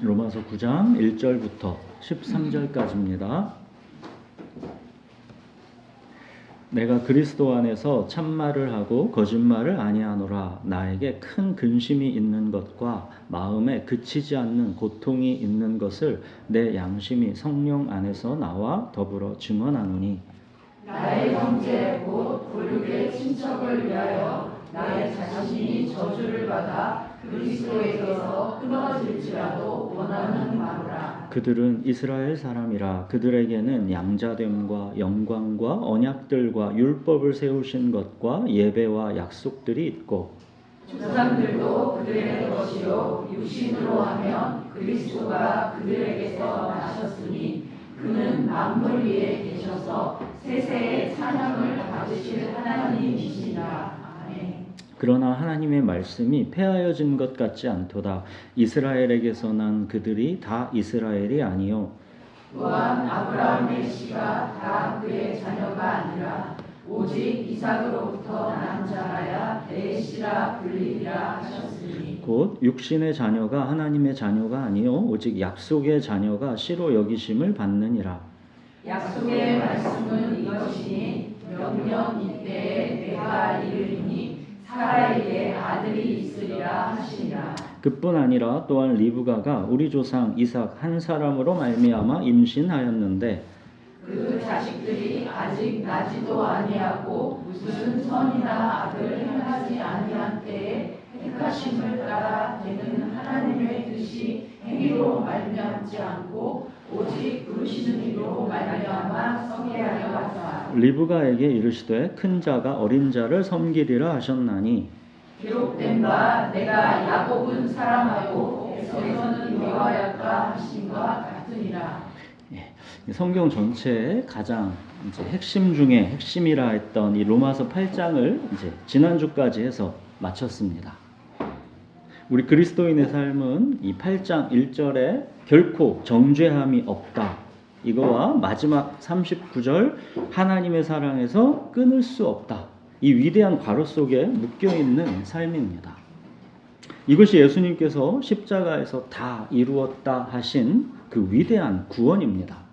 로마서 9장 1절부터 13절까지입니다. 내가 그리스도 안에서 참말을 하고 거짓말을 아니하노라. 나에게 큰 근심이 있는 것과 마음에 그치지 않는 고통이 있는 것을 내 양심이 성령 안에서 나와 더불어 증언하노니, 나의 형제 곧 불육의 친척을 위하여 나의 자신이 저주를 받아 그리스도에게서 끊어질지라도 원하는 바로라. 그들은 이스라엘 사람이라. 그들에게는 양자됨과 영광과 언약들과 율법을 세우신 것과 예배와 약속들이 있고, 조상들도 그들의 것이요 육신으로 하면 그리스도가 그들에게서 나셨으니 그는 만물 위에 계셔서 세세의 찬양을 받으실 하나님이시니라. 아멘. 그러나 하나님의 말씀이 폐하여진 것 같지 않도다. 이스라엘에게서 난 그들이 다 이스라엘이 아니요 또한 아브라함의 씨가 다 그의 자녀가 아니라 오직 이삭으로부터 난 자라야 내 씨라 불리리라 하셨으니, 곧 육신의 자녀가 하나님의 자녀가 아니요 오직 약속의 자녀가 씨로 여기심을 받느니라. 약속의 말씀은 이것이니 명령 이때에 내가 이르리니 사라에게 아들이 있으리라 하시니라. 그뿐 아니라 또한 리브가가 우리 조상 이삭 한 사람으로 말미암아 임신하였는데, 그 자식들이 아직 나지도 아니하고 무슨 선이나 악을 행하지 아니한 때에 택하심을 따라 되는 하나님의 뜻이 행위로 말미암지 않고 오직 부르시는 이로 말미암아 서게 하려 하사, 리브가에게 이르시되 큰 자가 어린 자를 섬기리라 하셨나니, 기록된 바 내가 야곱은 사랑하고 에서는 미워할까 하심과 같으니라. 성경 전체의 가장 이제 핵심 중에 핵심이라 했던 이 로마서 8장을 이제 지난주까지 해서 마쳤습니다. 우리 그리스도인의 삶은 이 8장 1절에 결코 정죄함이 없다, 이거와 마지막 39절 하나님의 사랑에서 끊을 수 없다, 이 위대한 괄호 속에 묶여있는 삶입니다. 이것이 예수님께서 십자가에서 다 이루었다 하신 그 위대한 구원입니다.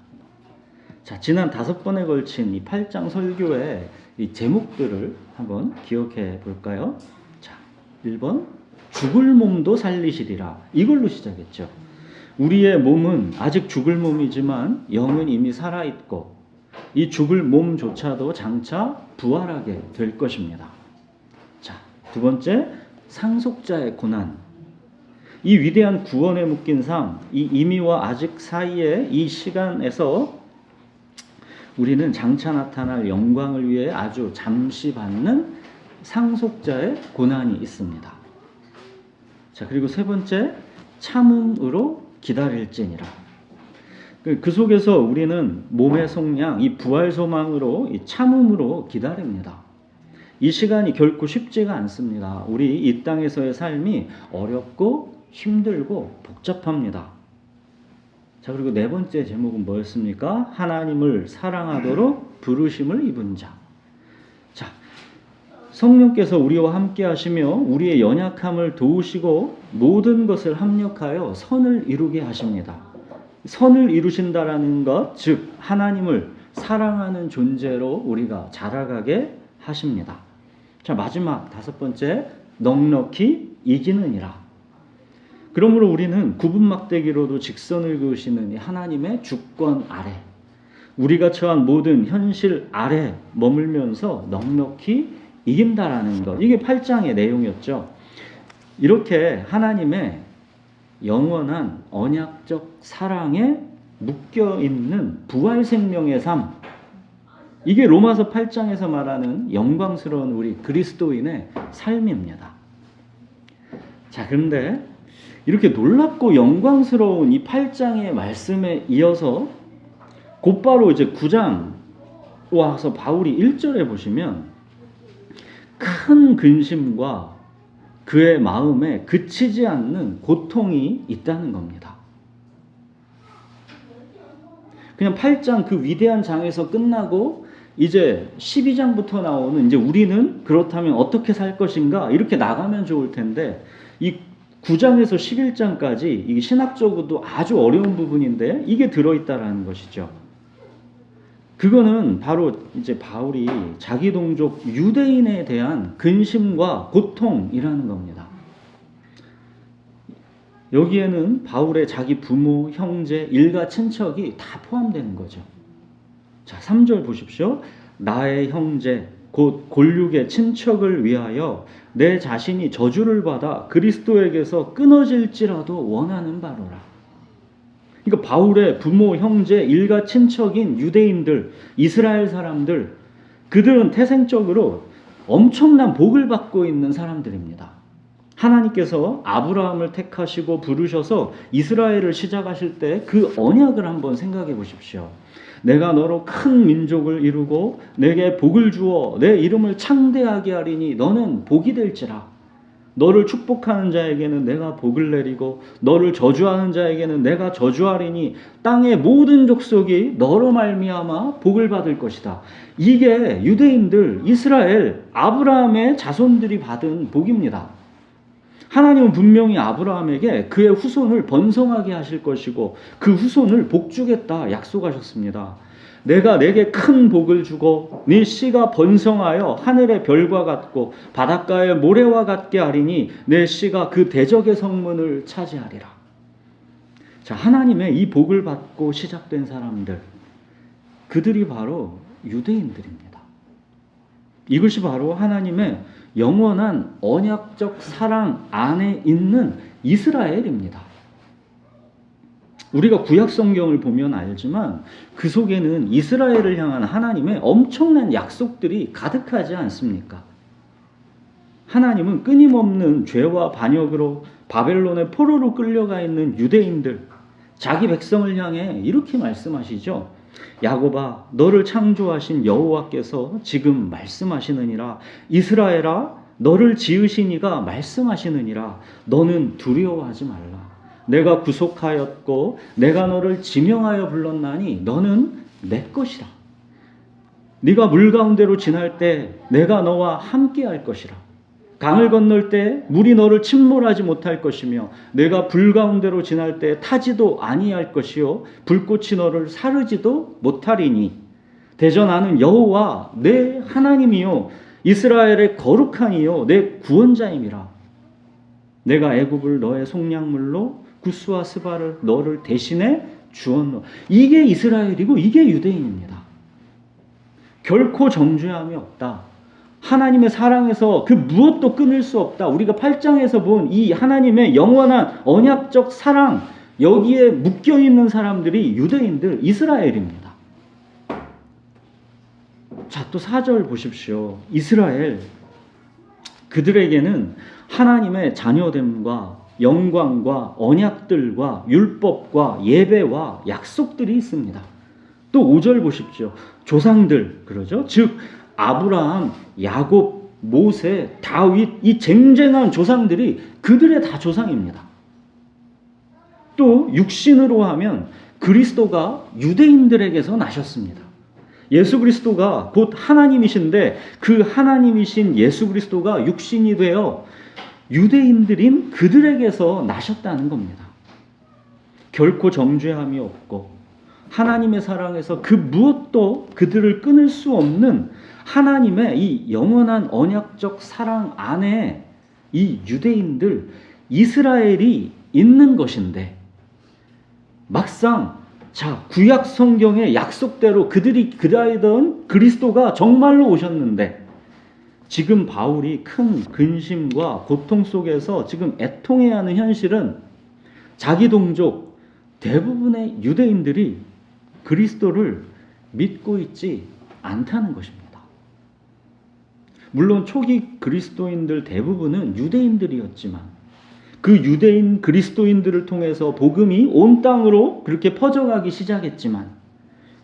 자, 지난 5번에 걸친 이 8장 설교의 이 제목들을 한번 기억해 볼까요? 자, 1번, 죽을 몸도 살리시리라. 이걸로 시작했죠. 우리의 몸은 아직 죽을 몸이지만 영은 이미 살아있고 이 죽을 몸조차도 장차 부활하게 될 것입니다. 자, 두 번째, 상속자의 고난. 이 위대한 구원에 묶인 삶, 이 이미와 아직 사이의 이 시간에서 우리는 장차 나타날 영광을 위해 아주 잠시 받는 상속자의 고난이 있습니다. 자, 그리고 세 번째, 참음으로 기다릴지니라. 그 속에서 우리는 몸의 속량, 이 부활 소망으로 이 참음으로 기다립니다. 이 시간이 결코 쉽지가 않습니다. 우리 이 땅에서의 삶이 어렵고 힘들고 복잡합니다. 자, 그리고 네 번째 제목은 뭐였습니까? 하나님을 사랑하도록 부르심을 입은 자. 자, 성령께서 우리와 함께 하시며 우리의 연약함을 도우시고 모든 것을 합력하여 선을 이루게 하십니다. 선을 이루신다라는 것, 즉 하나님을 사랑하는 존재로 우리가 자라가게 하십니다. 자, 마지막 5번째, 넉넉히 이기느니라. 그러므로 우리는 구분막대기로도 직선을 그으시는 이 하나님의 주권 아래, 우리가 처한 모든 현실 아래 머물면서 넉넉히 이긴다라는 것, 이게 8장의 내용이었죠. 이렇게 하나님의 영원한 언약적 사랑에 묶여있는 부활 생명의 삶, 이게 로마서 8장에서 말하는 영광스러운 우리 그리스도인의 삶입니다. 자, 그런데 이렇게 놀랍고 영광스러운 이 8장의 말씀에 이어서 곧바로 이제 9장 와서 바울이 1절에 보시면 큰 근심과 그의 마음에 그치지 않는 고통이 있다는 겁니다. 그냥 8장 그 위대한 장에서 끝나고 이제 12장부터 나오는 이제 우리는 그렇다면 어떻게 살 것인가 이렇게 나가면 좋을 텐데, 이 9장에서 11장까지 이게 신학적으로도 아주 어려운 부분인데 이게 들어있다라는 것이죠. 그거는 바로 이제 바울이 자기 동족 유대인에 대한 근심과 고통이라는 겁니다. 여기에는 바울의 자기 부모, 형제, 일가, 친척이 다 포함되는 거죠. 자, 3절 보십시오. 나의 형제 곧 골육의 친척을 위하여 내 자신이 저주를 받아 그리스도에게서 끊어질지라도 원하는 바로라. 그러니까 바울의 부모, 형제, 일가, 친척인 유대인들, 이스라엘 사람들, 그들은 태생적으로 엄청난 복을 받고 있는 사람들입니다. 하나님께서 아브라함을 택하시고 부르셔서 이스라엘을 시작하실 때 그 언약을 한번 생각해 보십시오. 내가 너로 큰 민족을 이루고 내게 복을 주어 내 이름을 창대하게 하리니 너는 복이 될지라. 너를 축복하는 자에게는 내가 복을 내리고 너를 저주하는 자에게는 내가 저주하리니 땅의 모든 족속이 너로 말미암아 복을 받을 것이다. 이게 유대인들, 이스라엘, 아브라함의 자손들이 받은 복입니다. 하나님은 분명히 아브라함에게 그의 후손을 번성하게 하실 것이고 그 후손을 복주겠다 약속하셨습니다. 내가 내게 큰 복을 주고 네 씨가 번성하여 하늘의 별과 같고 바닷가의 모래와 같게 하리니 내 씨가 그 대적의 성문을 차지하리라. 자, 하나님의 이 복을 받고 시작된 사람들, 그들이 바로 유대인들입니다. 이것이 바로 하나님의 영원한 언약적 사랑 안에 있는 이스라엘입니다. 우리가 구약 성경을 보면 알지만 그 속에는 이스라엘을 향한 하나님의 엄청난 약속들이 가득하지 않습니까? 하나님은 끊임없는 죄와 반역으로 바벨론의 포로로 끌려가 있는 유대인들, 자기 백성을 향해 이렇게 말씀하시죠. 야곱아, 너를 창조하신 여호와께서 지금 말씀하시느니라. 이스라엘아, 너를 지으신 이가 말씀하시느니라. 너는 두려워하지 말라. 내가 구속하였고 내가 너를 지명하여 불렀나니 너는 내 것이라. 네가 물 가운데로 지날 때 내가 너와 함께 할 것이라. 강을 건널 때 물이 너를 침몰하지 못할 것이며 내가 불 가운데로 지날 때 타지도 아니할 것이요 불꽃이 너를 사르지도 못하리니 대저 나는 여호와 내 하나님이요 이스라엘의 거룩한 이요 내 구원자임이라. 내가 애굽을 너의 속량물로 구스와 스바를 너를 대신해 주었노. 이게 이스라엘이고 이게 유대인입니다. 결코 정죄함이 없다. 하나님의 사랑에서 그 무엇도 끊을 수 없다. 우리가 8장에서 본 이 하나님의 영원한 언약적 사랑, 여기에 묶여있는 사람들이 유대인들, 이스라엘입니다. 자, 또 4절 보십시오. 이스라엘, 그들에게는 하나님의 자녀됨과 영광과 언약들과 율법과 예배와 약속들이 있습니다. 또 5절 보십시오. 조상들, 그러죠? 즉 아브라함, 야곱, 모세, 다윗, 이 쟁쟁한 조상들이 그들의 다 조상입니다. 또 육신으로 하면 그리스도가 유대인들에게서 나셨습니다. 예수 그리스도가 곧 하나님이신데 그 하나님이신 예수 그리스도가 육신이 되어 유대인들인 그들에게서 나셨다는 겁니다. 결코 정죄함이 없고 하나님의 사랑에서 그 무엇도 그들을 끊을 수 없는 하나님의 이 영원한 언약적 사랑 안에 이 유대인들, 이스라엘이 있는 것인데 막상 자, 구약 성경의 약속대로 그들이 기다리던 그리스도가 정말로 오셨는데 지금 바울이 큰 근심과 고통 속에서 지금 애통해야 하는 현실은 자기 동족 대부분의 유대인들이 그리스도를 믿고 있지 않다는 것입니다. 물론 초기 그리스도인들 대부분은 유대인들이었지만 그 유대인 그리스도인들을 통해서 복음이 온 땅으로 그렇게 퍼져가기 시작했지만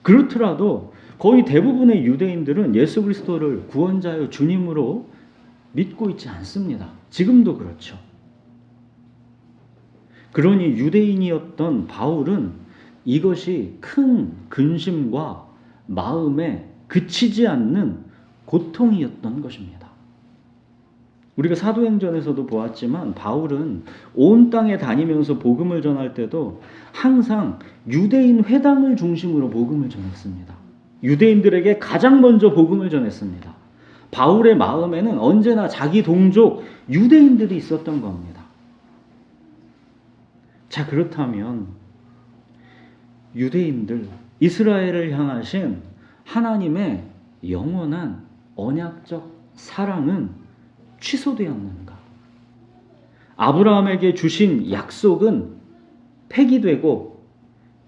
그렇더라도 거의 대부분의 유대인들은 예수 그리스도를 구원자여 주님으로 믿고 있지 않습니다. 지금도 그렇죠. 그러니 유대인이었던 바울은 이것이 큰 근심과 마음에 그치지 않는 고통이었던 것입니다. 우리가 사도행전에서도 보았지만 바울은 온 땅에 다니면서 복음을 전할 때도 항상 유대인 회당을 중심으로 복음을 전했습니다. 유대인들에게 가장 먼저 복음을 전했습니다. 바울의 마음에는 언제나 자기 동족 유대인들이 있었던 겁니다. 자, 그렇다면 유대인들, 이스라엘을 향하신 하나님의 영원한 언약적 사랑은 취소되었는가? 아브라함에게 주신 약속은 폐기되고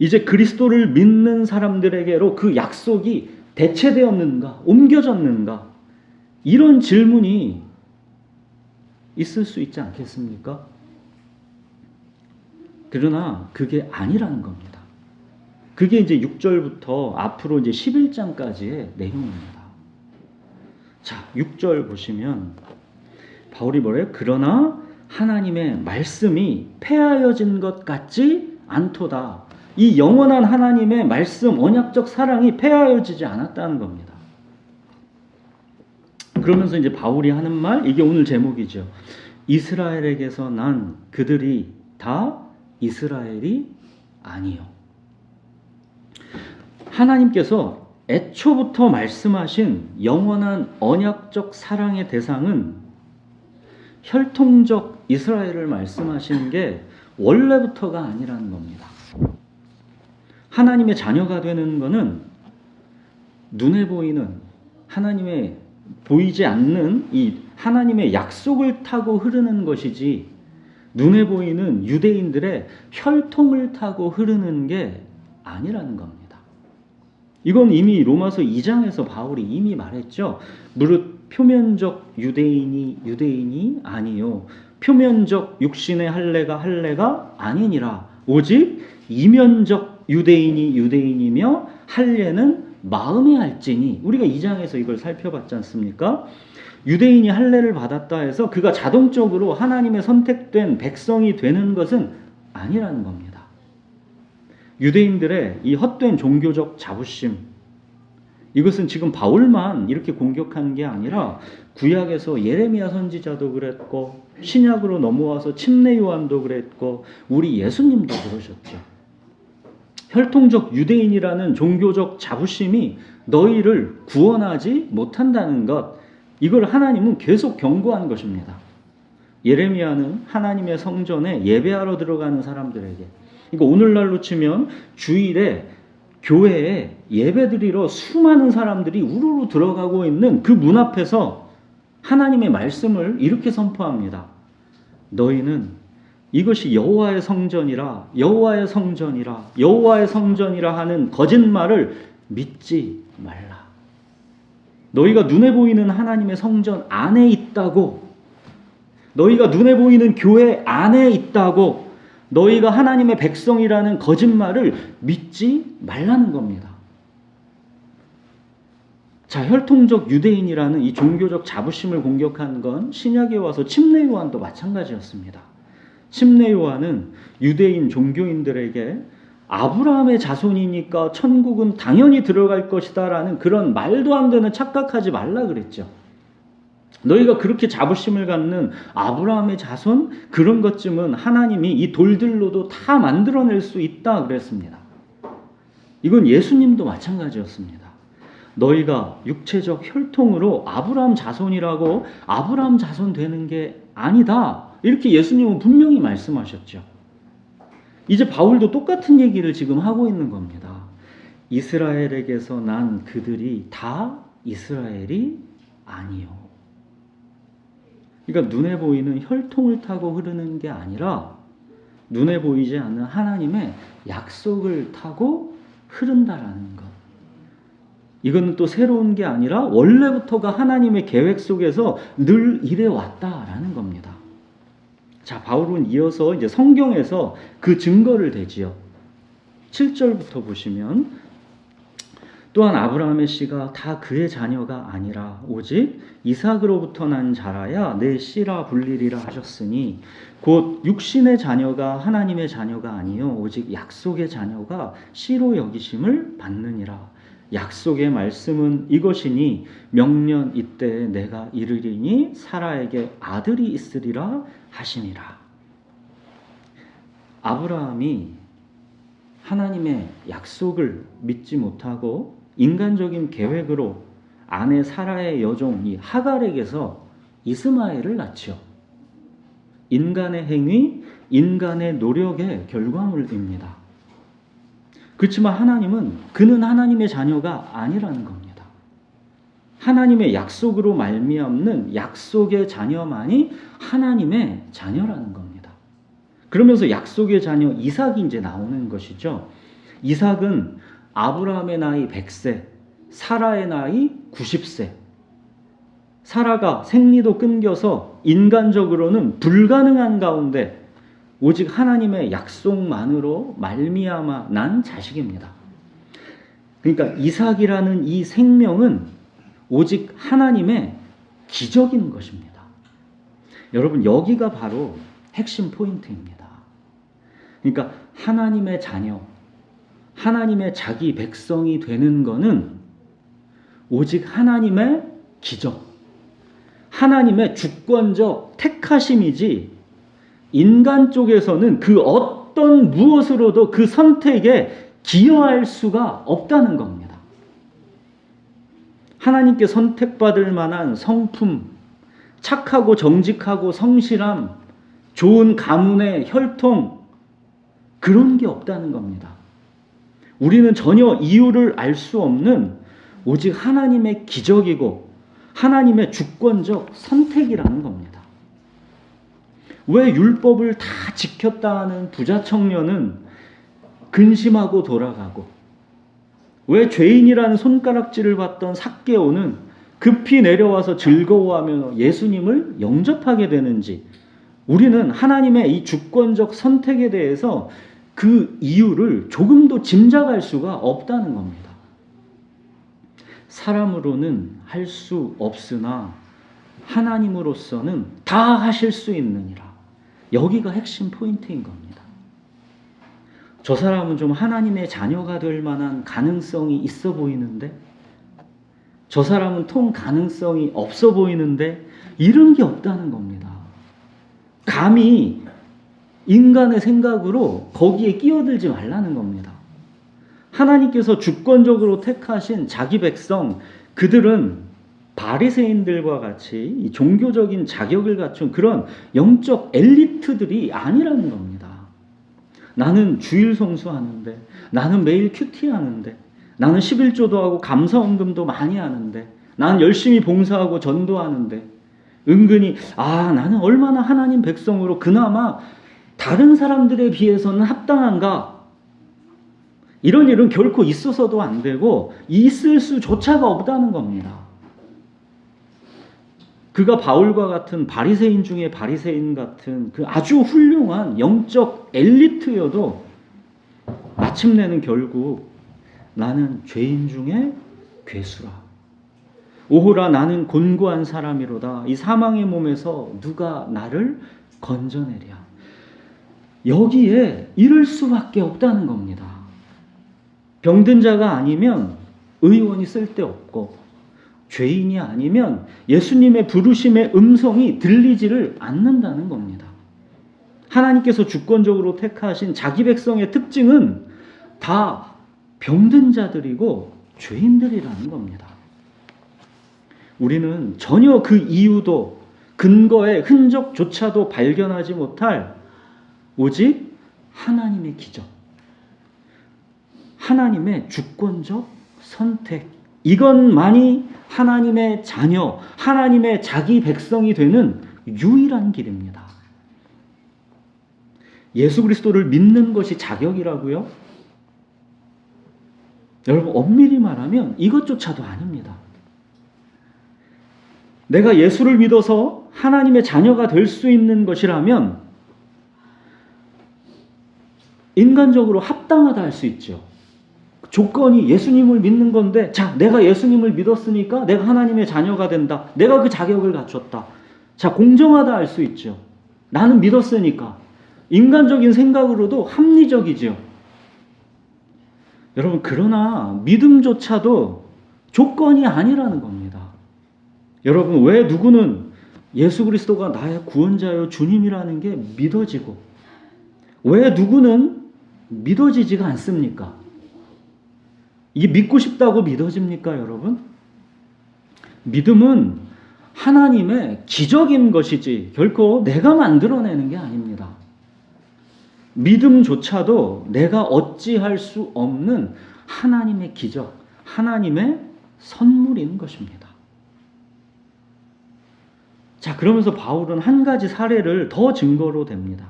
이제 그리스도를 믿는 사람들에게로 그 약속이 대체되었는가? 옮겨졌는가? 이런 질문이 있을 수 있지 않겠습니까? 그러나 그게 아니라는 겁니다. 그게 이제 6절부터 앞으로 이제 11장까지의 내용입니다. 자, 6절 보시면 바울이 뭐래요? 그러나 하나님의 말씀이 폐하여진 것 같지 않도다. 이 영원한 하나님의 말씀, 언약적 사랑이 폐하여지지 않았다는 겁니다. 그러면서 이제 바울이 하는 말, 이게 오늘 제목이죠. 이스라엘에게서 난 그들이 다 이스라엘이 아니요. 하나님께서 애초부터 말씀하신 영원한 언약적 사랑의 대상은 혈통적 이스라엘을 말씀하시는 게 원래부터가 아니라는 겁니다. 하나님의 자녀가 되는 것은 눈에 보이는 하나님의 보이지 않는 이 하나님의 약속을 타고 흐르는 것이지 눈에 보이는 유대인들의 혈통을 타고 흐르는 게 아니라는 겁니다. 이건 이미 로마서 2장에서 바울이 이미 말했죠. 무릇 표면적 유대인이 아니요 표면적 육신의 할례가 아니니라. 오직 이면적 유대인이며 할례는 마음의 할지니. 우리가 2장에서 이걸 살펴봤지 않습니까? 유대인이 할례를 받았다 해서 그가 자동적으로 하나님의 선택된 백성이 되는 것은 아니라는 겁니다. 유대인들의 이 헛된 종교적 자부심, 이것은 지금 바울만 이렇게 공격한 게 아니라 구약에서 예레미야 선지자도 그랬고 신약으로 넘어와서 침례 요한도 그랬고 우리 예수님도 그러셨죠. 혈통적 유대인이라는 종교적 자부심이 너희를 구원하지 못한다는 것, 이걸 하나님은 계속 경고한 것입니다. 예레미야는 하나님의 성전에 예배하러 들어가는 사람들에게, 그러니까 오늘날로 치면 주일에 교회에 예배드리러 수많은 사람들이 우르르 들어가고 있는 그 문 앞에서 하나님의 말씀을 이렇게 선포합니다. 너희는 이것이 여호와의 성전이라 하는 거짓말을 믿지 말라. 너희가 눈에 보이는 하나님의 성전 안에 있다고, 너희가 눈에 보이는 교회 안에 있다고, 너희가 하나님의 백성이라는 거짓말을 믿지 말라는 겁니다. 자, 혈통적 유대인이라는 이 종교적 자부심을 공격한 건 신약에 와서 침례 요한도 마찬가지였습니다. 침례 요한은 유대인 종교인들에게 아브라함의 자손이니까 천국은 당연히 들어갈 것이다 라는 그런 말도 안 되는 착각하지 말라 그랬죠. 너희가 그렇게 자부심을 갖는 아브라함의 자손, 그런 것쯤은 하나님이 이 돌들로도 다 만들어낼 수 있다 그랬습니다. 이건 예수님도 마찬가지였습니다. 너희가 육체적 혈통으로 아브라함 자손이라고 아브라함 자손 되는 게 아니다, 이렇게 예수님은 분명히 말씀하셨죠. 이제 바울도 똑같은 얘기를 지금 하고 있는 겁니다. 이스라엘에게서 난 그들이 다 이스라엘이 아니요. 그러니까 눈에 보이는 혈통을 타고 흐르는 게 아니라 눈에 보이지 않는 하나님의 약속을 타고 흐른다라는 것. 이건 또 새로운 게 아니라 원래부터가 하나님의 계획 속에서 늘 이래 왔다라는 겁니다. 자, 바울은 이어서 이제 성경에서 그 증거를 대지요. 7절부터 보시면 또한 아브라함의 씨가 다 그의 자녀가 아니라 오직 이삭으로부터 난 자라야 내 씨라 불리리라 하셨으니 곧 육신의 자녀가 하나님의 자녀가 아니요 오직 약속의 자녀가 씨로 여기심을 받느니라. 약속의 말씀은 이것이니 명년 이때에 내가 이르리니 사라에게 아들이 있으리라 하시니라. 아브라함이 하나님의 약속을 믿지 못하고 인간적인 계획으로 아내 사라의 여종 이 하갈에게서 이스마엘을 낳지요. 인간의 행위, 인간의 노력의 결과물입니다. 그렇지만 하나님은 그는 하나님의 자녀가 아니라는 겁니다. 하나님의 약속으로 말미암는 약속의 자녀만이 하나님의 자녀라는 겁니다. 그러면서 약속의 자녀 이삭이 이제 나오는 것이죠. 이삭은 아브라함의 나이 100세, 사라의 나이 90세. 사라가 생리도 끊겨서 인간적으로는 불가능한 가운데 오직 하나님의 약속만으로 말미암아 난 자식입니다. 그러니까 이삭이라는 이 생명은 오직 하나님의 기적인 것입니다. 여러분, 여기가 바로 핵심 포인트입니다. 그러니까 하나님의 자녀, 하나님의 자기 백성이 되는 것은 오직 하나님의 기적, 하나님의 주권적 택하심이지 인간 쪽에서는 그 어떤 무엇으로도 그 선택에 기여할 수가 없다는 겁니다. 하나님께 선택받을 만한 성품, 착하고 정직하고 성실함, 좋은 가문의 혈통, 그런 게 없다는 겁니다. 우리는 전혀 이유를 알 수 없는 오직 하나님의 기적이고 하나님의 주권적 선택이라는 겁니다. 왜 율법을 다 지켰다는 부자 청년은 근심하고 돌아가고, 왜 죄인이라는 손가락질을 받던 삭개오는 급히 내려와서 즐거워하며 예수님을 영접하게 되는지, 우리는 하나님의 이 주권적 선택에 대해서 그 이유를 조금도 짐작할 수가 없다는 겁니다. 사람으로는 할 수 없으나 하나님으로서는 다 하실 수 있느니라. 여기가 핵심 포인트인 겁니다. 저 사람은 좀 하나님의 자녀가 될 만한 가능성이 있어 보이는데, 저 사람은 통 가능성이 없어 보이는데, 이런 게 없다는 겁니다. 감히 인간의 생각으로 거기에 끼어들지 말라는 겁니다. 하나님께서 주권적으로 택하신 자기 백성, 그들은 바리새인들과 같이 이 종교적인 자격을 갖춘 그런 영적 엘리트들이 아니라는 겁니다. 나는 주일 성수하는데, 나는 매일 큐티하는데, 나는 11조도 하고 감사원금도 많이 하는데, 나는 열심히 봉사하고 전도하는데, 은근히 나는 얼마나 하나님 백성으로 그나마 다른 사람들에 비해서는 합당한가? 이런 일은 결코 있어서도 안 되고 있을 수조차가 없다는 겁니다. 그가 바울과 같은 바리새인 중에 바리새인 같은 그 아주 훌륭한 영적 엘리트여도 마침내는 결국 나는 죄인 중에 괴수라. 오호라 나는 곤고한 사람이로다. 이 사망의 몸에서 누가 나를 건져내랴. 여기에 이를 수밖에 없다는 겁니다. 병든 자가 아니면 의원이 쓸데없고, 죄인이 아니면 예수님의 부르심의 음성이 들리지를 않는다는 겁니다. 하나님께서 주권적으로 택하신 자기 백성의 특징은 다 병든 자들이고 죄인들이라는 겁니다. 우리는 전혀 그 이유도 근거의 흔적조차도 발견하지 못할 오직 하나님의 기적, 하나님의 주권적 선택, 이것만이 하나님의 자녀, 하나님의 자기 백성이 되는 유일한 길입니다. 예수 그리스도를 믿는 것이 자격이라고요? 여러분, 엄밀히 말하면 이것조차도 아닙니다. 내가 예수를 믿어서 하나님의 자녀가 될 수 있는 것이라면 인간적으로 합당하다 할 수 있죠. 조건이 예수님을 믿는 건데, 자, 내가 예수님을 믿었으니까 내가 하나님의 자녀가 된다. 내가 그 자격을 갖췄다. 자, 공정하다 할 수 있죠. 나는 믿었으니까. 인간적인 생각으로도 합리적이죠. 여러분, 그러나 믿음조차도 조건이 아니라는 겁니다. 여러분, 왜 누구는 예수 그리스도가 나의 구원자요 주님이라는 게 믿어지고 왜 누구는 믿어지지가 않습니까? 이게 믿고 싶다고 믿어집니까, 여러분? 믿음은 하나님의 기적인 것이지 결코 내가 만들어내는 게 아닙니다. 믿음조차도 내가 어찌할 수 없는 하나님의 기적, 하나님의 선물인 것입니다. 자, 그러면서 바울은 한 가지 사례를 더 증거로 댑니다.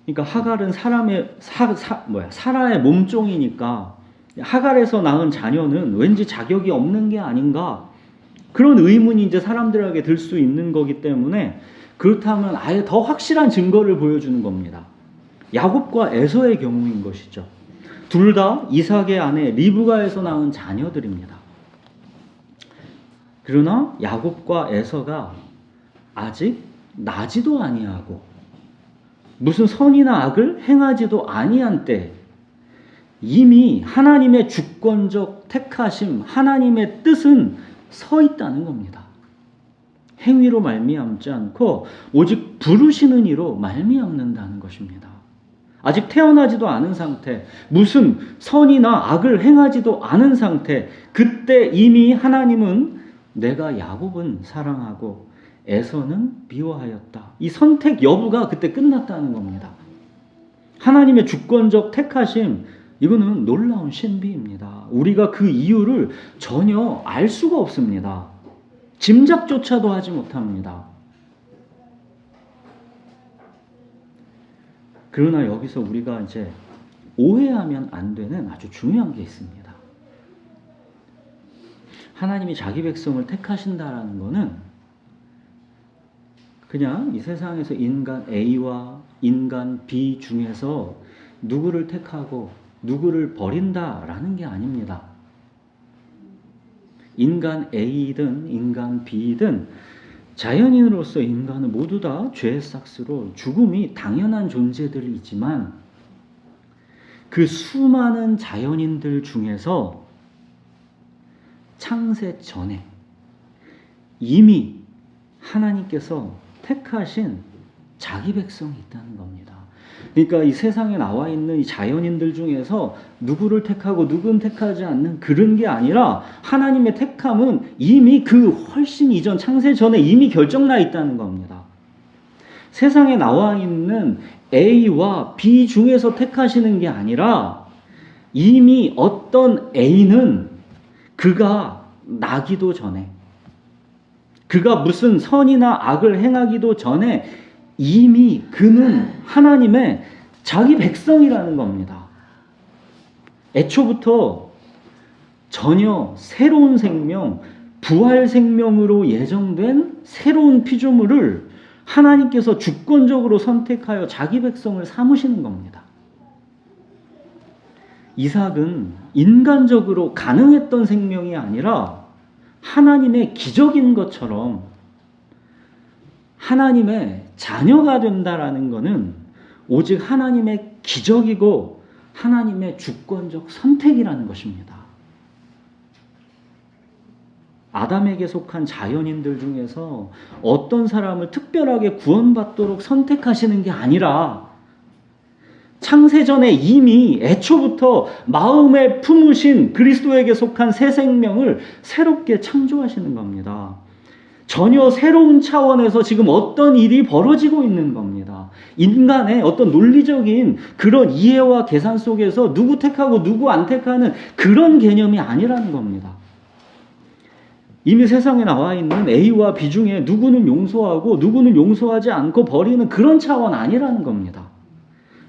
그러니까 하갈은 사라의 몸종이니까 하갈에서 낳은 자녀는 왠지 자격이 없는 게 아닌가, 그런 의문이 이제 사람들에게 들 수 있는 거기 때문에 그렇다면 아예 더 확실한 증거를 보여주는 겁니다. 야곱과 에서의 경우인 것이죠. 둘 다 이삭의 아내 리브가에서 낳은 자녀들입니다. 그러나 야곱과 에서가 아직 나지도 아니하고 무슨 선이나 악을 행하지도 아니한 때 이미 하나님의 주권적 택하심, 하나님의 뜻은 서 있다는 겁니다. 행위로 말미암지 않고 오직 부르시는 이로 말미암는다는 것입니다. 아직 태어나지도 않은 상태, 무슨 선이나 악을 행하지도 않은 상태, 그때 이미 하나님은 내가 야곱은 사랑하고 에서는 미워하였다. 이 선택 여부가 그때 끝났다는 겁니다. 하나님의 주권적 택하심, 이거는 놀라운 신비입니다. 우리가 그 이유를 전혀 알 수가 없습니다. 짐작조차도 하지 못합니다. 그러나 여기서 우리가 이제 오해하면 안 되는 아주 중요한 게 있습니다. 하나님이 자기 백성을 택하신다라는 것은 그냥 이 세상에서 인간 A와 인간 B 중에서 누구를 택하고 누구를 버린다라는 게 아닙니다. 인간 A든 인간 B든 자연인으로서 인간은 모두 다 죄의 싹스로 죽음이 당연한 존재들이지만 그 수많은 자연인들 중에서 창세 전에 이미 하나님께서 택하신 자기 백성이 있다는 겁니다. 그러니까 이 세상에 나와 있는 이 자연인들 중에서 누구를 택하고 누구는 택하지 않는 그런 게 아니라 하나님의 택함은 이미 그 훨씬 이전 창세 전에 이미 결정나 있다는 겁니다. 세상에 나와 있는 A와 B 중에서 택하시는 게 아니라 이미 어떤 A는 그가 나기도 전에, 그가 무슨 선이나 악을 행하기도 전에 이미 그는 하나님의 자기 백성이라는 겁니다. 애초부터 전혀 새로운 생명, 부활 생명으로 예정된 새로운 피조물을 하나님께서 주권적으로 선택하여 자기 백성을 삼으시는 겁니다. 이삭은 인간적으로 가능했던 생명이 아니라 하나님의 기적인 것처럼 하나님의 자녀가 된다라는 것은 오직 하나님의 기적이고 하나님의 주권적 선택이라는 것입니다. 아담에게 속한 자연인들 중에서 어떤 사람을 특별하게 구원받도록 선택하시는 게 아니라 창세전에 이미 애초부터 마음에 품으신 그리스도에게 속한 새 생명을 새롭게 창조하시는 겁니다. 전혀 새로운 차원에서 지금 어떤 일이 벌어지고 있는 겁니다. 인간의 어떤 논리적인 그런 이해와 계산 속에서 누구 택하고 누구 안 택하는 그런 개념이 아니라는 겁니다. 이미 세상에 나와 있는 A와 B 중에 누구는 용서하고 누구는 용서하지 않고 버리는 그런 차원 아니라는 겁니다.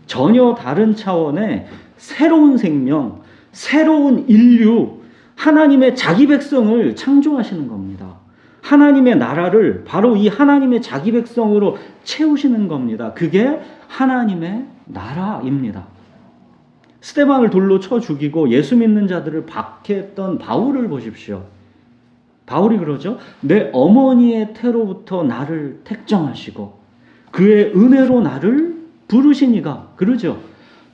전혀 다른 차원의 새로운 생명, 새로운 인류, 하나님의 자기 백성을 창조하시는 겁니다. 하나님의 나라를 바로 이 하나님의 자기 백성으로 채우시는 겁니다. 그게 하나님의 나라입니다. 스데반을 돌로 쳐 죽이고 예수 믿는 자들을 박해했던 바울을 보십시오. 바울이 그러죠. 내 어머니의 태로부터 나를 택정하시고 그의 은혜로 나를 부르신 이가, 그러죠.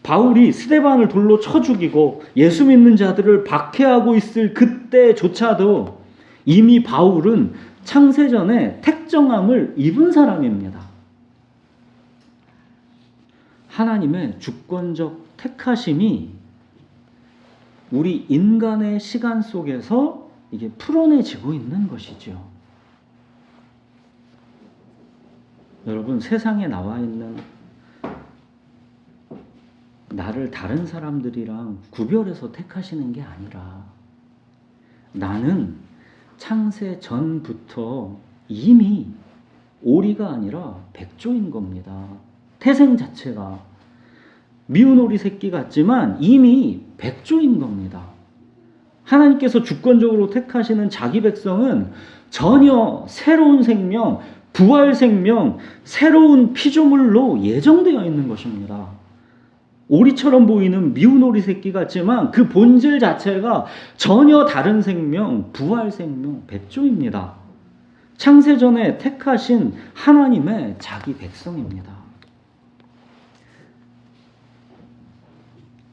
바울이 스데반을 돌로 쳐 죽이고 예수 믿는 자들을 박해하고 있을 그때조차도 이미 바울은 창세전에 택정함을 입은 사람입니다. 하나님의 주권적 택하심이 우리 인간의 시간 속에서 이게 풀어내지고 있는 것이죠. 여러분, 세상에 나와 있는 나를 다른 사람들이랑 구별해서 택하시는 게 아니라 나는 창세 전부터 이미 오리가 아니라 백조인 겁니다. 태생 자체가 미운 오리 새끼 같지만 이미 백조인 겁니다. 하나님께서 주권적으로 택하시는 자기 백성은 전혀 새로운 생명, 부활 생명, 새로운 피조물로 예정되어 있는 것입니다. 오리처럼 보이는 미운 오리 새끼 같지만 그 본질 자체가 전혀 다른 생명, 부활 생명, 백조입니다. 창세전에 택하신 하나님의 자기 백성입니다.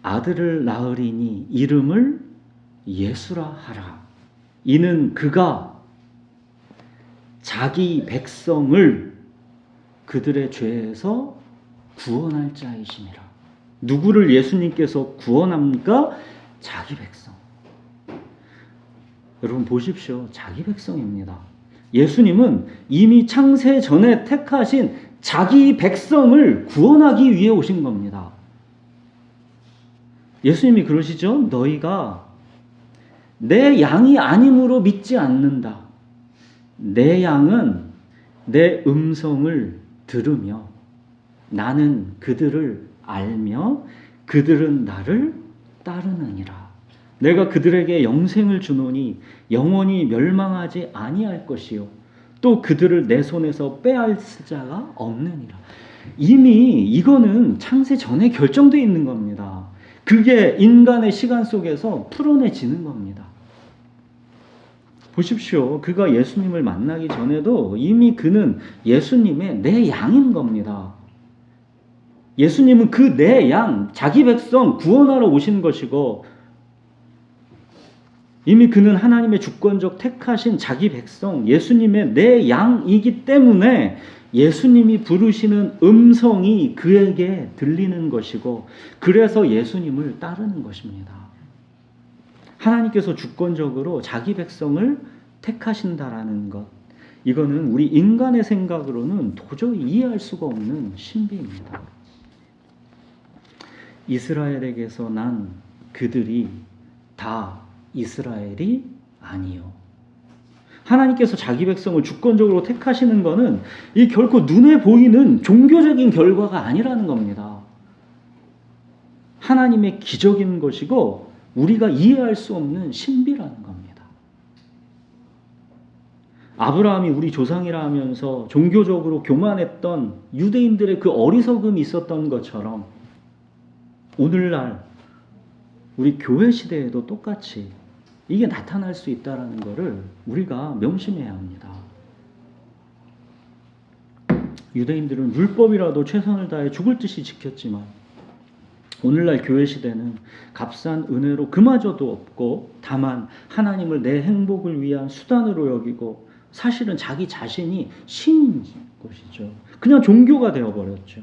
아들을 낳으리니 이름을 예수라 하라. 이는 그가 자기 백성을 그들의 죄에서 구원할 자이심이라. 누구를 예수님께서 구원합니까? 자기 백성. 여러분 보십시오. 자기 백성입니다. 예수님은 이미 창세 전에 택하신 자기 백성을 구원하기 위해 오신 겁니다. 예수님이 그러시죠? 너희가 내 양이 아님으로 믿지 않는다. 내 양은 내 음성을 들으며 나는 그들을 알며 그들은 나를 따르느니라. 내가 그들에게 영생을 주노니 영원히 멸망하지 아니할 것이요 또 그들을 내 손에서 빼앗을 자가 없느니라. 이미 이거는 창세 전에 결정되어 있는 겁니다. 그게 인간의 시간 속에서 풀어내지는 겁니다. 보십시오. 그가 예수님을 만나기 전에도 이미 그는 예수님의 내 양인 겁니다. 예수님은 그 내 양, 자기 백성 구원하러 오신 것이고 이미 그는 하나님의 주권적 택하신 자기 백성, 예수님의 내 양이기 때문에 예수님이 부르시는 음성이 그에게 들리는 것이고 그래서 예수님을 따르는 것입니다. 하나님께서 주권적으로 자기 백성을 택하신다라는 것, 이거는 우리 인간의 생각으로는 도저히 이해할 수가 없는 신비입니다. 이스라엘에게서 난 그들이 다 이스라엘이 아니요. 하나님께서 자기 백성을 주권적으로 택하시는 것은 이 결코 눈에 보이는 종교적인 결과가 아니라는 겁니다. 하나님의 기적인 것이고 우리가 이해할 수 없는 신비라는 겁니다. 아브라함이 우리 조상이라 하면서 종교적으로 교만했던 유대인들의 그 어리석음이 있었던 것처럼 오늘날 우리 교회 시대에도 똑같이 이게 나타날 수 있다는 것을 우리가 명심해야 합니다. 유대인들은 율법이라도 최선을 다해 죽을 듯이 지켰지만 오늘날 교회 시대는 값싼 은혜로 그마저도 없고 다만 하나님을 내 행복을 위한 수단으로 여기고 사실은 자기 자신이 신인 것이죠. 그냥 종교가 되어버렸죠.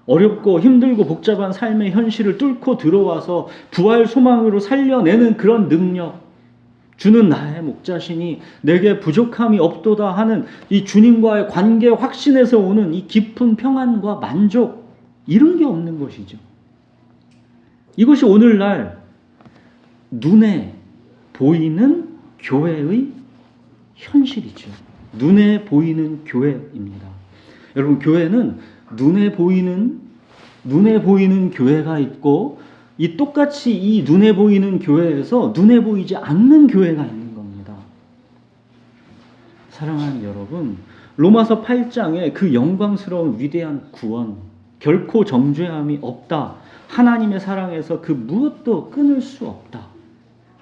어렵고 힘들고 복잡한 삶의 현실을 뚫고 들어와서 부활 소망으로 살려내는 그런 능력, 주는 나의 목자시니 내게 부족함이 없도다 하는 이 주님과의 관계 확신에서 오는 이 깊은 평안과 만족, 이런 게 없는 것이죠. 이것이 오늘날 눈에 보이는 교회의 현실이죠. 눈에 보이는 교회입니다. 여러분, 교회는 눈에 보이는 교회가 있고 이 똑같이 이 눈에 보이는 교회에서 눈에 보이지 않는 교회가 있는 겁니다. 사랑하는 여러분, 로마서 8장에 그 영광스러운 위대한 구원, 결코 정죄함이 없다. 하나님의 사랑에서 그 무엇도 끊을 수 없다.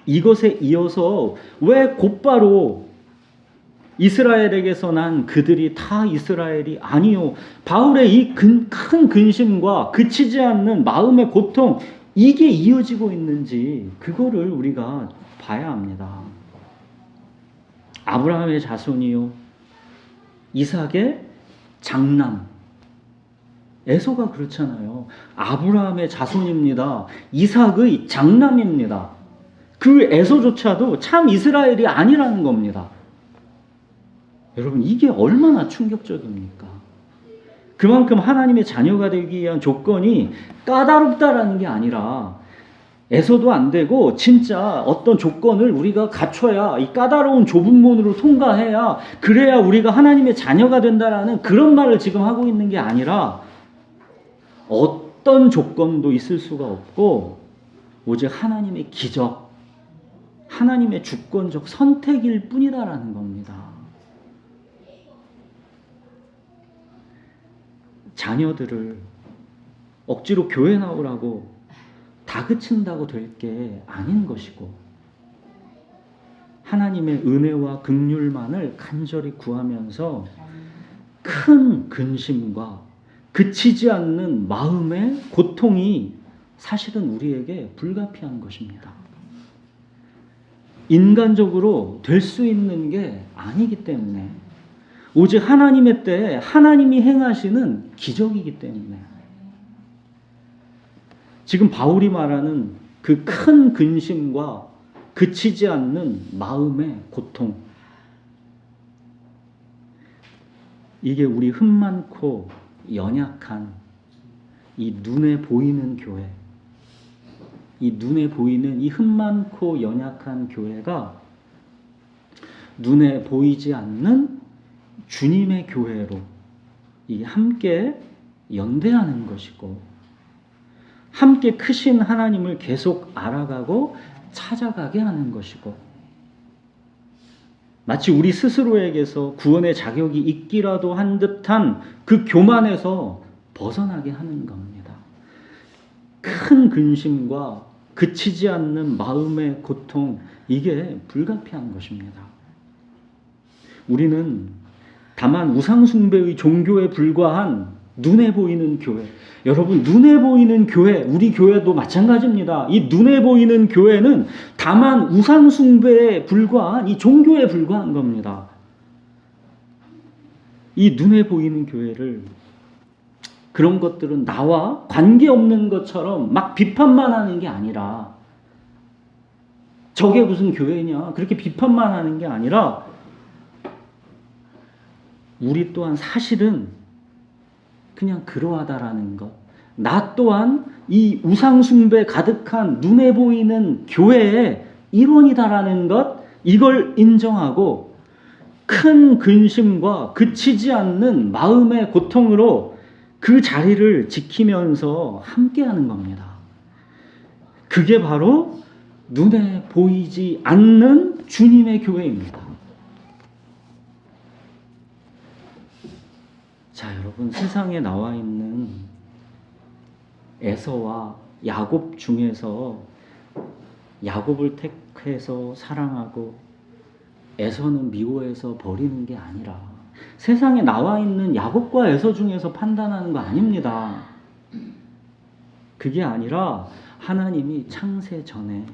이것에 이어서 왜 곧바로 이스라엘에게서 난 그들이 다 이스라엘이 아니요. 바울의 이 큰 근심과 그치지 않는 마음의 고통, 이게 이어지고 있는지 그거를 우리가 봐야 합니다. 아브라함의 자손이요, 이삭의 장남. 에서가 그렇잖아요. 아브라함의 자손입니다. 이삭의 장남입니다. 그 에서조차도 참 이스라엘이 아니라는 겁니다. 여러분, 이게 얼마나 충격적입니까? 그만큼 하나님의 자녀가 되기 위한 조건이 까다롭다라는 게 아니라 에서도 안 되고 진짜 어떤 조건을 우리가 갖춰야, 이 까다로운 좁은 문으로 통과해야, 그래야 우리가 하나님의 자녀가 된다라는 그런 말을 지금 하고 있는 게 아니라 어떤 조건도 있을 수가 없고 오직 하나님의 기적, 하나님의 주권적 선택일 뿐이다라는 겁니다. 자녀들을 억지로 교회 나오라고 다그친다고 될 게 아닌 것이고, 하나님의 은혜와 긍휼만을 간절히 구하면서 큰 근심과 그치지 않는 마음의 고통이 사실은 우리에게 불가피한 것입니다. 인간적으로 될 수 있는 게 아니기 때문에, 오직 하나님의 때에 하나님이 행하시는 기적이기 때문에, 지금 바울이 말하는 그 큰 근심과 그치지 않는 마음의 고통, 이게 우리 흠 많고 연약한 이 눈에 보이는 교회, 이 눈에 보이는 이 흠 많고 연약한 교회가 눈에 보이지 않는 주님의 교회로 이 함께 연대하는 것이고, 함께 크신 하나님을 계속 알아가고 찾아가게 하는 것이고, 마치 우리 스스로에게서 구원의 자격이 있기라도 한 듯한 그 교만에서 벗어나게 하는 겁니다. 큰 근심과 그치지 않는 마음의 고통, 이게 불가피한 것입니다. 우리는 다만 우상숭배의 종교에 불과한 눈에 보이는 교회, 여러분, 눈에 보이는 교회, 우리 교회도 마찬가지입니다. 이 눈에 보이는 교회는 다만 우상숭배에 불과한, 이 종교에 불과한 겁니다. 이 눈에 보이는 교회를, 그런 것들은 나와 관계없는 것처럼 막 비판만 하는 게 아니라, 저게 무슨 교회냐 그렇게 비판만 하는 게 아니라, 우리 또한 사실은 그냥 그러하다라는 것, 나 또한 이 우상숭배 가득한 눈에 보이는 교회의 일원이다라는 것, 이걸 인정하고 큰 근심과 그치지 않는 마음의 고통으로 그 자리를 지키면서 함께하는 겁니다. 그게 바로 눈에 보이지 않는 주님의 교회입니다. 자, 여러분, 세상에 나와 있는 에서와 야곱 중에서 야곱을 택해서 사랑하고 에서는 미워해서 버리는 게 아니라, 세상에 나와 있는 야곱과 에서 중에서 판단하는 거 아닙니다. 그게 아니라 하나님이 창세 전에,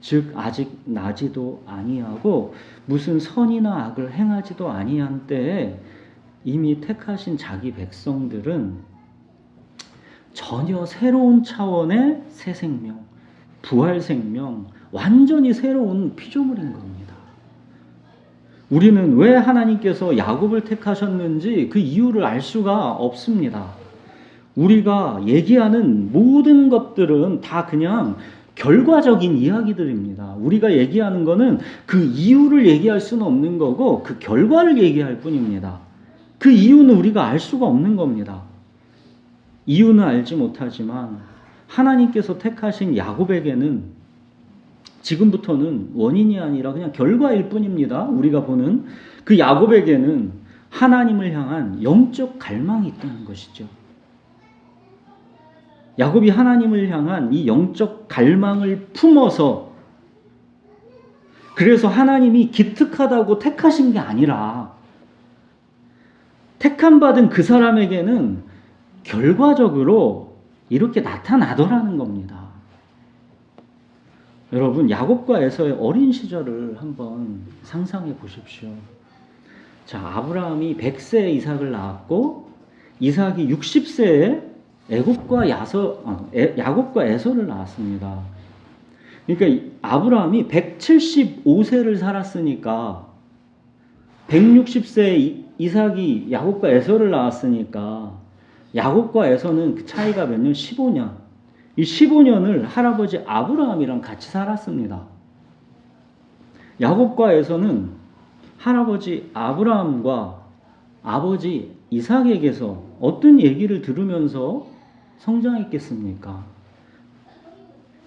즉 아직 나지도 아니하고 무슨 선이나 악을 행하지도 아니한 때에 이미 택하신 자기 백성들은 전혀 새로운 차원의 새 생명, 부활 생명, 완전히 새로운 피조물인 겁니다. 우리는 왜 하나님께서 야곱을 택하셨는지 그 이유를 알 수가 없습니다. 우리가 얘기하는 모든 것들은 다 그냥 결과적인 이야기들입니다. 우리가 얘기하는 거는 그 이유를 얘기할 수는 없는 거고 그 결과를 얘기할 뿐입니다. 그 이유는 우리가 알 수가 없는 겁니다. 이유는 알지 못하지만 하나님께서 택하신 야곱에게는 지금부터는 원인이 아니라 그냥 결과일 뿐입니다. 우리가 보는 그 야곱에게는 하나님을 향한 영적 갈망이 있다는 것이죠. 야곱이 하나님을 향한 이 영적 갈망을 품어서 그래서 하나님이 기특하다고 택하신 게 아니라 택함받은 그 사람에게는 결과적으로 이렇게 나타나더라는 겁니다. 여러분, 야곱과 에서의 어린 시절을 한번 상상해 보십시오. 자, 아브라함이 100세에 이삭을 낳았고 이삭이 60세에 야곱과 에서를 낳았습니다. 그러니까 아브라함이 175세를 살았으니까 160세에 이삭이 야곱과 에서를 낳았으니까 야곱과 에서는 그 차이가 몇 년? 15년. 이 15년을 할아버지 아브라함이랑 같이 살았습니다. 야곱과 에서는 할아버지 아브라함과 아버지 이삭에게서 어떤 얘기를 들으면서 성장했겠습니까?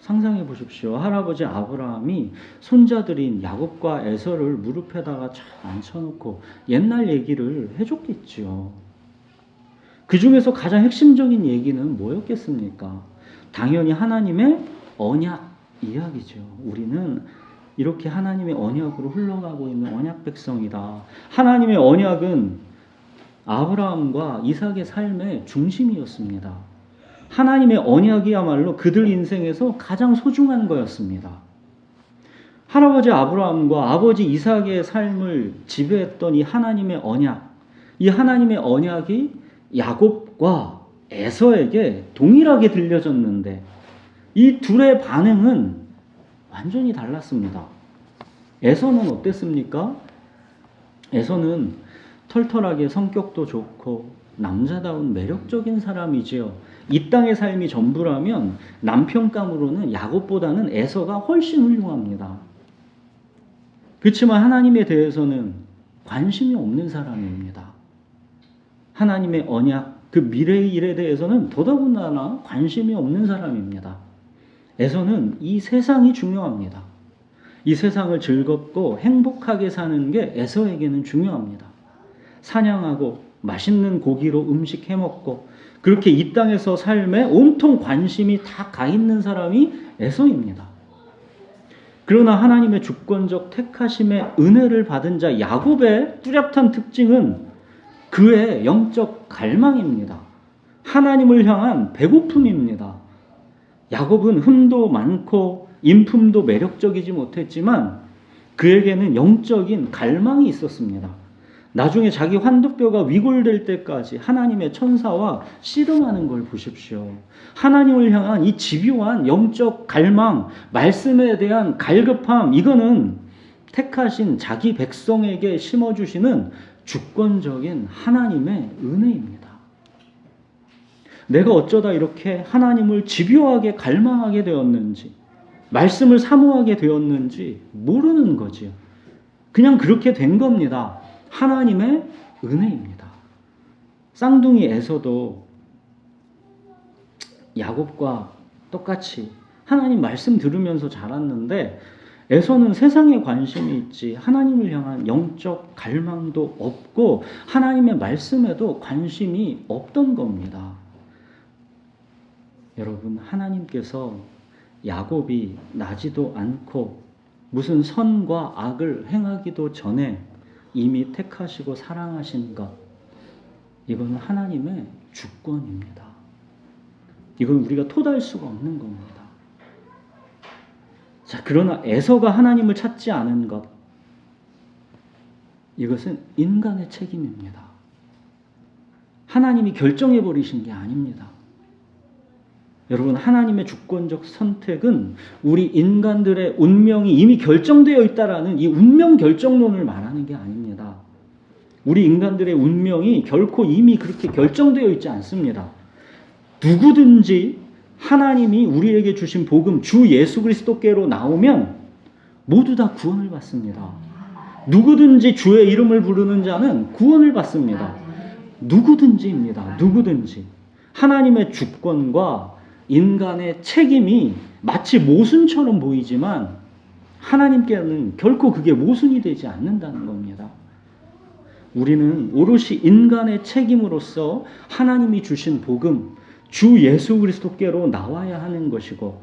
상상해 보십시오. 할아버지 아브라함이 손자들인 야곱과 에서를 무릎에다가 쫙 앉혀놓고 옛날 얘기를 해줬겠지요. 그 중에서 가장 핵심적인 얘기는 뭐였겠습니까? 당연히 하나님의 언약 이야기죠. 우리는 이렇게 하나님의 언약으로 흘러가고 있는 언약 백성이다. 하나님의 언약은 아브라함과 이삭의 삶의 중심이었습니다. 하나님의 언약이야말로 그들 인생에서 가장 소중한 거였습니다. 할아버지 아브라함과 아버지 이삭의 삶을 지배했던 이 하나님의 언약, 이 하나님의 언약이 야곱과 에서에게 동일하게 들려졌는데 이 둘의 반응은 완전히 달랐습니다. 에서는 어땠습니까? 에서는 털털하게 성격도 좋고 남자다운 매력적인 사람이지요. 이 땅의 삶이 전부라면 남편감으로는 야곱보다는 에서가 훨씬 훌륭합니다. 그렇지만 하나님에 대해서는 관심이 없는 사람입니다. 하나님의 언약, 그 미래의 일에 대해서는 더더군다나 관심이 없는 사람입니다. 에서는 이 세상이 중요합니다. 이 세상을 즐겁고 행복하게 사는 게 에서에게는 중요합니다. 사냥하고 맛있는 고기로 음식 해먹고 그렇게 이 땅에서 삶에 온통 관심이 다 가 있는 사람이 에서입니다. 그러나 하나님의 주권적 택하심의 은혜를 받은 자 야곱의 뚜렷한 특징은 그의 영적 갈망입니다. 하나님을 향한 배고픔입니다. 야곱은 흠도 많고 인품도 매력적이지 못했지만 그에게는 영적인 갈망이 있었습니다. 나중에 자기 환두뼈가 위골될 때까지 하나님의 천사와 씨름하는 걸 보십시오. 하나님을 향한 이 집요한 영적 갈망, 말씀에 대한 갈급함, 이거는 택하신 자기 백성에게 심어주시는 주권적인 하나님의 은혜입니다. 내가 어쩌다 이렇게 하나님을 집요하게 갈망하게 되었는지, 말씀을 사모하게 되었는지 모르는 거지요. 그냥 그렇게 된 겁니다. 하나님의 은혜입니다. 쌍둥이 에서도 야곱과 똑같이 하나님 말씀 들으면서 자랐는데 에서는 세상에 관심이 있지 하나님을 향한 영적 갈망도 없고 하나님의 말씀에도 관심이 없던 겁니다. 여러분, 하나님께서 야곱이 나지도 않고 무슨 선과 악을 행하기도 전에 이미 택하시고 사랑하신 것, 이건 하나님의 주권입니다. 이건 우리가 토달 수가 없는 겁니다. 자, 그러나 에서가 하나님을 찾지 않은 것, 이것은 인간의 책임입니다. 하나님이 결정해 버리신 게 아닙니다. 여러분, 하나님의 주권적 선택은 우리 인간들의 운명이 이미 결정되어 있다라는 이 운명 결정론을 말하는 게 아닙니다. 우리 인간들의 운명이 결코 이미 그렇게 결정되어 있지 않습니다. 누구든지 하나님이 우리에게 주신 복음 주 예수 그리스도께로 나오면 모두 다 구원을 받습니다. 누구든지 주의 이름을 부르는 자는 구원을 받습니다. 누구든지입니다. 누구든지. 하나님의 주권과 인간의 책임이 마치 모순처럼 보이지만 하나님께는 결코 그게 모순이 되지 않는다는 겁니다. 우리는 오롯이 인간의 책임으로서 하나님이 주신 복음, 주 예수 그리스도께로 나와야 하는 것이고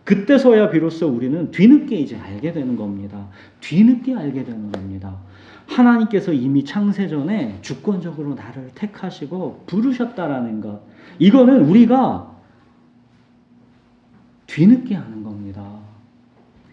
그때서야 비로소 우리는 뒤늦게 이제 알게 되는 겁니다. 뒤늦게 알게 되는 겁니다. 하나님께서 이미 창세 전에 주권적으로 나를 택하시고 부르셨다라는 것. 이거는 우리가 뒤늦게 아는 겁니다.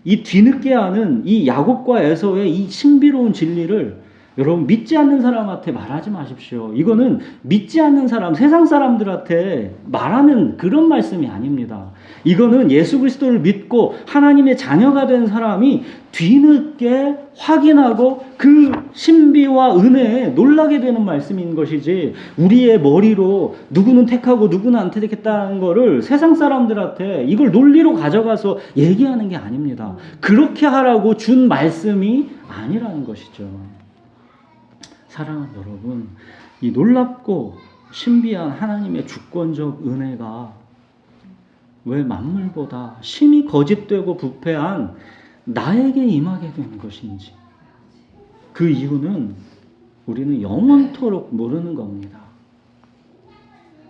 이 뒤늦게 아는 이 야곱과 에서의 이 신비로운 진리를 여러분 믿지 않는 사람한테 말하지 마십시오. 이거는 믿지 않는 사람, 세상 사람들한테 말하는 그런 말씀이 아닙니다. 이거는 예수 그리스도를 믿고 하나님의 자녀가 된 사람이 뒤늦게 확인하고 그 신비와 은혜에 놀라게 되는 말씀인 것이지, 우리의 머리로 누구는 택하고 누구는 안 택했다는 거를 세상 사람들한테 이걸 논리로 가져가서 얘기하는 게 아닙니다. 그렇게 하라고 준 말씀이 아니라는 것이죠. 사랑하는 여러분, 이 놀랍고 신비한 하나님의 주권적 은혜가 왜 만물보다 심히 거짓되고 부패한 나에게 임하게 된 것인지, 그 이유는 우리는 영원토록 모르는 겁니다.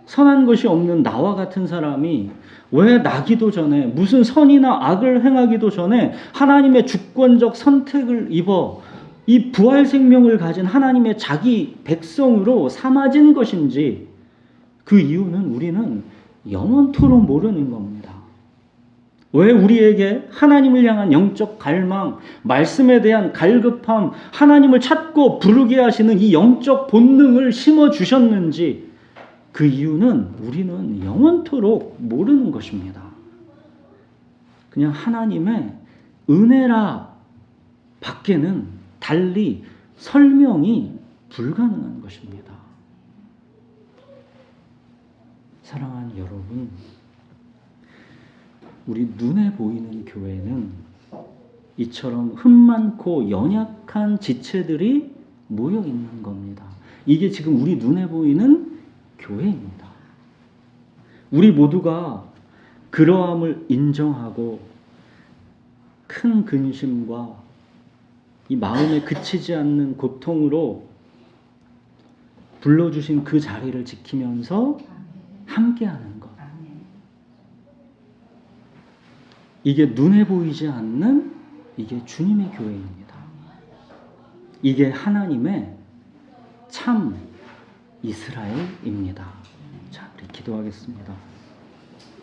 선한 것이 없는 나와 같은 사람이 왜 나기도 전에, 무슨 선이나 악을 행하기도 전에 하나님의 주권적 선택을 입어 이 부활 생명을 가진 하나님의 자기 백성으로 삼아진 것인지, 그 이유는 우리는 영원토록 모르는 겁니다. 왜 우리에게 하나님을 향한 영적 갈망, 말씀에 대한 갈급함, 하나님을 찾고 부르게 하시는 이 영적 본능을 심어주셨는지, 그 이유는 우리는 영원토록 모르는 것입니다. 그냥 하나님의 은혜라 밖에는 달리 설명이 불가능한 것입니다. 사랑하는 여러분, 우리 눈에 보이는 교회는 이처럼 흠 많고 연약한 지체들이 모여 있는 겁니다. 이게 지금 우리 눈에 보이는 교회입니다. 우리 모두가 그러함을 인정하고 큰 근심과 이 마음에 그치지 않는 고통으로 불러주신 그 자리를 지키면서 함께하는 것. 이게 눈에 보이지 않는, 이게 주님의 교회입니다. 이게 하나님의 참 이스라엘입니다. 자, 우리 기도하겠습니다.